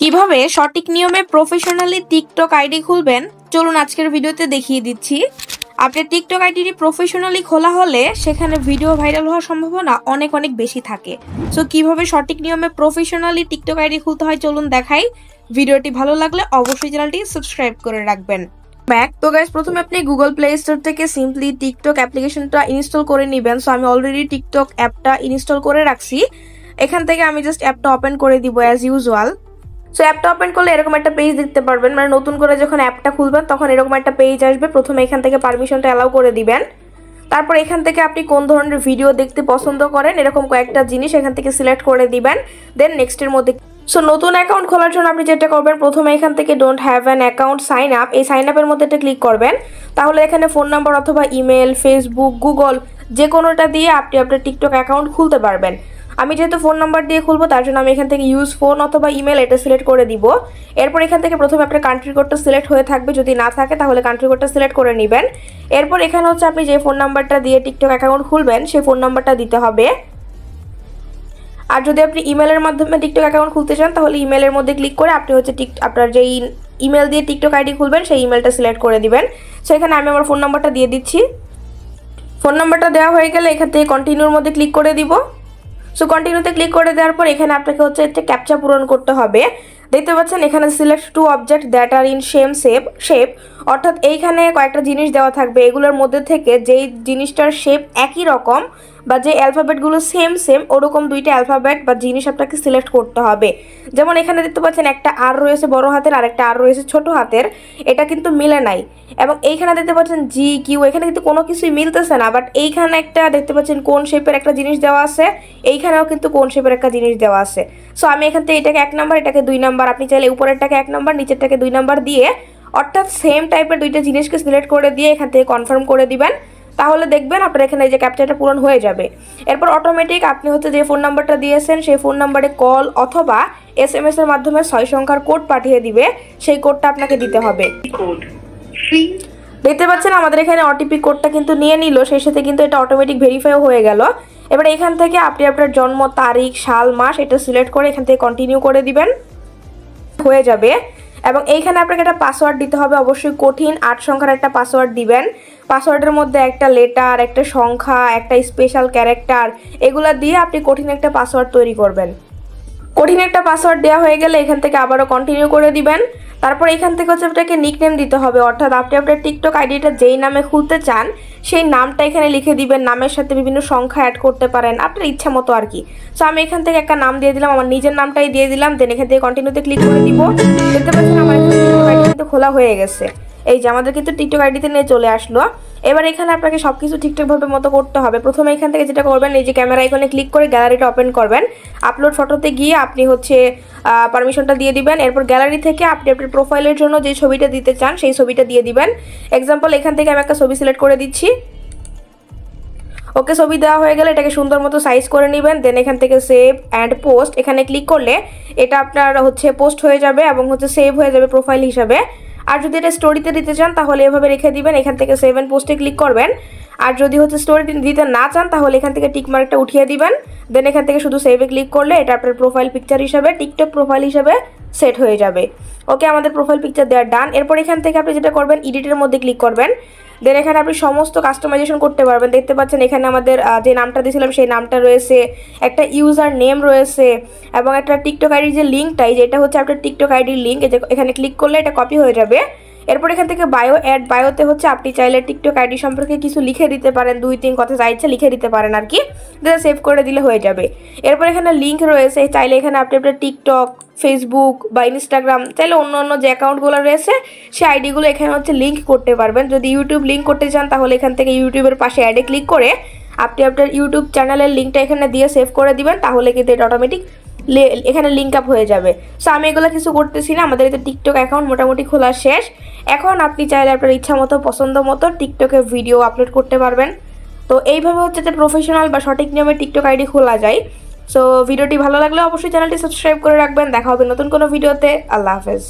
কিভাবে সঠিক নিয়মে প্রফেশনালি টিকটক আইডি খুলবেন চলুন আজকের ভিডিওতে দেখিয়ে দিচ্ছি। আপনার টিকটক আইডিটি প্রফেশনালি খোলা হলে সেখানে ভিডিও ভাইরাল হওয়ার সম্ভাবনা অনেক বেশি থাকে। সো কিভাবে সঠিক নিয়মে প্রফেশনালি টিকটক আইডি খুলতে হয় চলুন দেখাই। ভিডিওটি ভালো লাগলে অবশ্যই চ্যানেলটি সাবস্ক্রাইব করে রাখবেন। তো গাইস, প্রথমে আপনি গুগল প্লে স্টোর থেকে সিম্পলি টিকটক অ্যাপ্লিকেশনটা ইনস্টল করে নেবেন। সো আমি অলরেডি টিকটক অ্যাপটা ইনস্টল করে রাখছি। এখান থেকে আমি জাস্ট অ্যাপটা ওপেন করে দিব অ্যাজ ইউজুয়াল। সো অ্যাপটা ওপেন করলে এরকম একটা পেজ দেখতে পারবেন, মানে নতুন করে যখন অ্যাপটা খুলবেন তখন এরকম একটা পেজ আসবে। প্রথমে এখান থেকে পারমিশনটা অ্যালাউ করে দিবেন। তারপর এখান থেকে আপনি কোন ধরনের ভিডিও দেখতে পছন্দ করেন এরকম কয়েকটা জিনিস এখান থেকে সিলেক্ট করে দিবেন। দেন নেক্সটের মধ্যে সো নতুন অ্যাকাউন্ট খোলার জন্য আপনি যেটা করবেন, প্রথমে এখান থেকে don't have an account sign up, এই সাইন আপের মধ্যে একটা ক্লিক করবেন। তাহলে এখানে ফোন নাম্বার অথবা ইমেল, ফেসবুক, গুগল যে কোনোটা দিয়ে আপনি আপনার টিকটক অ্যাকাউন্ট খুলতে পারবেন। আমি যেহেতু ফোন নাম্বার দিয়ে খুলবো তার জন্য আমি এখান থেকে ইউজ ফোন অথবা ইমেল এটা সিলেক্ট করে দিব। এরপর এখান থেকে প্রথমে আপনার কান্ট্রি কোডটা সিলেক্ট হয়ে থাকবে, যদি না থাকে তাহলে কান্ট্রি কোডটা সিলেক্ট করে নেবেন। এরপর এখানে হচ্ছে আপনি যে ফোন নাম্বারটা দিয়ে টিকটক অ্যাকাউন্ট খুলবেন সেই ফোন নাম্বারটা দিতে হবে। আর যদি আপনি ইমেলের মাধ্যমে টিকটক অ্যাকাউন্ট খুলতে চান তাহলে ইমেলের মধ্যে ক্লিক করে আপনি হচ্ছে আপনার যেই ইমেল দিয়ে টিকটক আইডি খুলবেন সেই ইমেলটা সিলেক্ট করে দিবেন। সেখানে আমি আমার ফোন নাম্বারটা দিয়ে দিচ্ছি। ফোন নাম্বারটা দেওয়া হয়ে গেলে এখান থেকে কন্টিনিউর মধ্যে ক্লিক করে দিব। সো কন্টিনিউতে ক্লিক করে দেওয়ার পর এখানে আপনাকে হচ্ছে একটা ক্যাপচা পূরণ করতে হবে। দেখতে পাচ্ছেন এখানে select two object that are in same shape, অর্থাৎ এইখানে কয়েকটা জিনিস দেওয়া থাকবে। এগুলোর মধ্যে থেকে যেই জিনিসটার শেপ একই রকম বা যে অ্যালফাবেটগুলো সেম ওরকম দুইটা অ্যালফাবেট বা জিনিস আপনাকে সিলেক্ট করতে হবে। যেমন এখানে দেখতে পাচ্ছেন একটা আর রয়েছে বড় হাতের আর একটা আর রয়েছে ছোট হাতের, এটা কিন্তু মিলে নাই। এবং এইখানে দেখতে পাচ্ছেন জি কিউ, এখানে কিন্তু কোনো কিছুই মিলতেছে না। বাট এইখানে একটা দেখতে পাচ্ছেন কোন শেপের একটা জিনিস দেওয়া আছে, এইখানেও কিন্তু কোন শেপের একটা জিনিস দেওয়া আছে। সো আমি এখান থেকে এটাকে 1 নাম্বার এটাকে 2 নাম্বার, আপনি চাইলে উপরেরটাকে 1 নাম্বার নিচেরটাকে 2 নাম্বার দিয়ে অর্থাৎ সেম টাইপের দুইটা জিনিসকে সিলেক্ট করে দিয়ে এখান থেকে কনফার্ম করে দিবেন। তাহলে দেখবেন আপনার এখানে এই যে ক্যাপচাটা পূরণ হয়ে যাবে। এরপর অটোমেটিক আপনি হচ্ছে যে ফোন নাম্বারটা দিয়েছেন সেই ফোন নাম্বারে কল অথবা SMS এর মাধ্যমে 6 সংখ্যার কোড পাঠিয়ে দিবে, সেই কোডটা আপনাকে দিতে হবে। দেখতে পাচ্ছেন আমাদের এখানে ওটিপি কোডটা কিন্তু নিয়ে নিল, সেই সাথে কিন্তু এটা অটোমেটিক ভেরিফাইও হয়ে গেল। এবার এখান থেকে আপনি আপনার জন্ম তারিখ, সাল, মাস এটা সিলেক্ট করে এখান থেকে কন্টিনিউ করে দিবেন, হয়ে যাবে। এবং এইখানে আপনাকে একটা পাসওয়ার্ড দিতে হবে, অবশ্যই কঠিন 8 সংখ্যার একটা পাসওয়ার্ড দিবেন। পাসওয়ার্ডের মধ্যে একটা লেটার, একটা সংখ্যা, একটা স্পেশাল ক্যারেক্টার এগুলা দিয়ে আপনি কঠিন একটা পাসওয়ার্ড তৈরি করবেন। কঠিন একটা পাসওয়ার্ড দেওয়া হয়ে গেলে এখান থেকে আবারও কন্টিনিউ করে দিবেন। তারপর এখান থেকে হচ্ছে আপনাকে নিকনেম দিতে হবে, অর্থাৎ আপনি আপনার টিকটক আইডিটা যেই নামে খুলতে চান সেই নামটা এখানে লিখে দিবেন। নামের সাথে বিভিন্ন সংখ্যা অ্যাড করতে পারেন আপনার ইচ্ছা মতো আর কি। সো আমি এখান থেকে একটা নাম দিয়ে দিলাম, আমার নিজের নামটাই দিয়ে দিলাম। দেন এখান থেকে কন্টিনিউতে ক্লিক করে দিব। দেখতে পাচ্ছেন আমার টিকটক আইডি কিন্তু খোলা হয়ে গেছে। এই যে আমাদের কিন্তু টিকটক আইডিতে নিয়ে চলে আসলো। এবার এখানে আপনাকে সবকিছু ঠিকঠাকভাবে মতো করতে হবে। প্রথমে এখান থেকে যেটা করবেন, এই যে ক্যামেরা আইকনে ক্লিক করে গ্যালারিটা ওপেন করবেন। আপলোড ফটোতে গিয়ে আপনি হচ্ছে পারমিশনটা দিয়ে দিবেন। এরপর গ্যালারি থেকে আপনি আপনার প্রোফাইলের জন্য যে ছবিটা দিতে চান সেই ছবিটা দিয়ে দিবেন। এক্সাম্পল এখান থেকে আমি একটা ছবি সিলেক্ট করে দিচ্ছি। ওকে, ছবি দেওয়া হয়ে গেলে এটাকে সুন্দর মতো সাইজ করে নেবেন। দেন এখান থেকে সেভ অ্যান্ড পোস্ট এখানে ক্লিক করলে এটা আপনার হচ্ছে পোস্ট হয়ে যাবে এবং হচ্ছে সেভ হয়ে যাবে প্রোফাইল হিসাবে। আর যদি এটা স্টোরিতে দিতে চান তাহলে এভাবে রেখে দিবেন, এখান থেকে সেভ অ্যান্ড পোস্টে ক্লিক করবেন। আর যদি হচ্ছে স্টোরিতে দিতে না চান তাহলে এখান থেকে টিক মার্কটা উঠিয়ে দিবেন। দেন এখান থেকে শুধু সেভে ক্লিক করলে এটা আপনার প্রোফাইল পিকচার হিসাবে টিকটক প্রোফাইল হিসাবে সেট হয়ে যাবে। ওকে, আমাদের প্রোফাইল পিকচার দেওয়া ডান। এরপর এখান থেকে আপনি যেটা করবেন, এডিটের মধ্যে ক্লিক করবেন। দেন এখানে আপনি সমস্ত কাস্টমাইজেশন করতে পারবেন। দেখতে পাচ্ছেন এখানে আমাদের যে নামটা দিয়েছিলাম সেই নামটা রয়েছে, একটা ইউজার নেম রয়েছে এবং একটা টিকটক আইডির যে লিঙ্কটাই যেটা হচ্ছে আপনার টিকটক আইডির লিঙ্ক, এখানে ক্লিক করলে এটা কপি হয়ে যাবে। এরপর এখান থেকে বায়োতে হচ্ছে আপনি চাইলে টিকটক আইডি সম্পর্কে কিছু লিখে দিতে পারেন, 2-3 কথা যা ইচ্ছা লিখে দিতে পারেন আর কি। দেন সেভ করে দিলে হয়ে যাবে। এরপর এখানে লিঙ্ক রয়েছে, চাইলে এখানে আপনি আপনার টিকটক, ফেসবুক বা ইনস্টাগ্রাম চাইলে অন্য যে অ্যাকাউন্টগুলো রয়েছে সেই আইডিগুলো এখানে হচ্ছে লিঙ্ক করতে পারবেন। যদি ইউটিউব লিঙ্ক করতে চান তাহলে এখান থেকে ইউটিউবের পাশে অ্যাডে ক্লিক করে আপনি আপনার ইউটিউব চ্যানেলের লিঙ্কটা এখানে দিয়ে সেভ করে দিবেন, তাহলে কিন্তু এটা অটোমেটিক এখানে লিঙ্ক আপ হয়ে যাবে। সো আমি এগুলো কিছু করতেছি না, আমাদের এই টিকটক অ্যাকাউন্ট মোটামুটি খোলা শেষ। এখন আপনি চাইলে আপনার ইচ্ছা মতো পছন্দ মতো টিকটকে ভিডিও আপলোড করতে পারবেন। তো এইভাবে হচ্ছে যে প্রফেশনাল বা সঠিক নিয়মে টিকটক আইডি খোলা যায়। সো ভিডিওটি ভালো লাগলে অবশ্যই চ্যানেলটি সাবস্ক্রাইব করে রাখবেন। দেখা হবে নতুন কোনো ভিডিওতে। আল্লাহ হাফেজ।